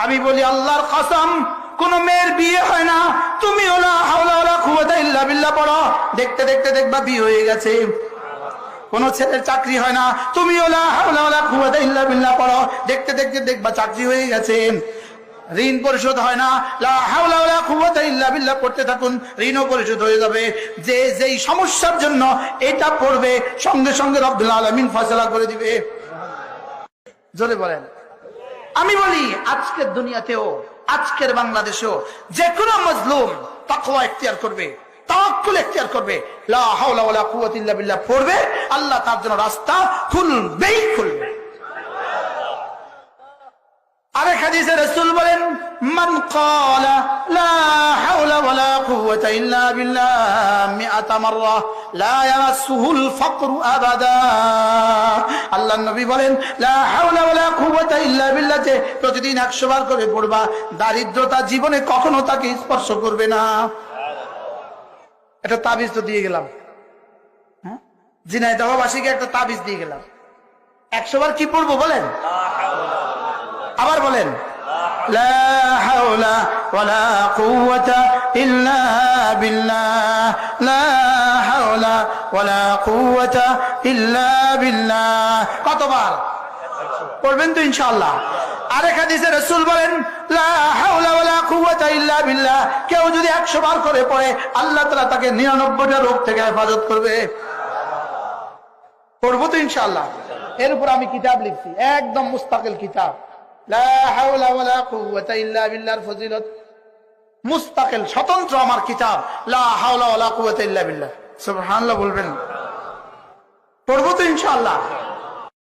আমি বলি আল্লাহর কসম, কোন মেয়ের বিয়ে হয় না, তুমি লা হাওলা ওয়ালা কুওয়াতা ইল্লা বিল্লাহ পড়ো, দেখতে দেখতে দেখবা বিয়ে হয়ে গেছে। কোন ছেলের চাকরি হয় না, তুমি লা হাওলা ওয়ালা কুওয়াতা ইল্লা বিল্লাহ পড়ো, দেখতে দেখতে দেখবা চাকরি হয়ে গেছে। ঋণ পরিশোধ হয় না, লা হাওলা ওয়ালা কুওয়াতা ইল্লা বিল্লাহ পড়তে থাকুন, ঋণও পরিশোধ হয়ে যাবে। যে যেই সমস্যার জন্য এটা পড়বে, সঙ্গে সঙ্গে রব্বুল আলামিন ফয়সালা করে দিবে। জোরে বলেন। আমি বলি আজকের দুনিয়াতেও, আজকের বাংলাদেশেও যে কোনো মজলুম তাকওয়া ইখতিয়ার করবে, তাওয়াক্কুল ইখতিয়ার করবে, লা হাওলা ওয়ালা কুওয়াতা ইল্লা বিল্লাহ পড়বে, আল্লাহ তার জন্য রাস্তা খুলবেই খুলবে। আরেক হাদিসে রাসূল বলেন, মান ক্বালা লা হাওলা ওয়ালা কুওয়াতা ইল্লা বিল্লাহ মিআতা মাররা লা ইয়ামাসসুহুল ফাকরু আবাদা। আল্লাহর নবী বলেন, লা হাওলা ওয়ালা কুওয়াতা ইল্লা বিল্লাহ যে প্রতিদিন 100 বার করে পড়বা, দারিদ্রতা জীবনে কখনো তাকে স্পর্শ করবে না। একটা তাবিজ তো দিয়ে গেলাম, হ্যাঁ, ঝিনাইদহবাসীকে একটা তাবিজ দিয়ে গেলাম। 100 বার কি পড়বো বলেন? আবার বলেন, লা হাওলা ওয়ালা কুওয়াতা ইল্লা বিল্লাহ, লা হাওলা ওয়ালা কুওয়াতা ইল্লা বিল্লাহ। কতবার পড়বেন তো ইনশাআল্লাহ? আরেক হাদিসে রাসূল বলেন, লা হাওলা ওয়ালা কুওয়াতা ইল্লা বিল্লাহ, কেউ যদি 100 বার করে পড়ে, আল্লাহ তাআলা তাকে 99টা রোগ থেকে হেফাজত করবে। পড়বো তো ইনশাআল্লাহ? এর উপর আমি কিতাব লিখছি, একদম মুস্তাকিল কিতাব, লা হাওলা ওয়ালা কুওয়াতা ইল্লা বিল্লাহর ফজিলত, মুস্তাকিল স্বতন্ত্র আমার কিতাব, লা হাওলা ওয়ালা কুওয়াতা ইল্লা বিল্লাহ। সুবহানাল্লাহ বলবেন। পড়বো তো ইনশাআল্লাহ?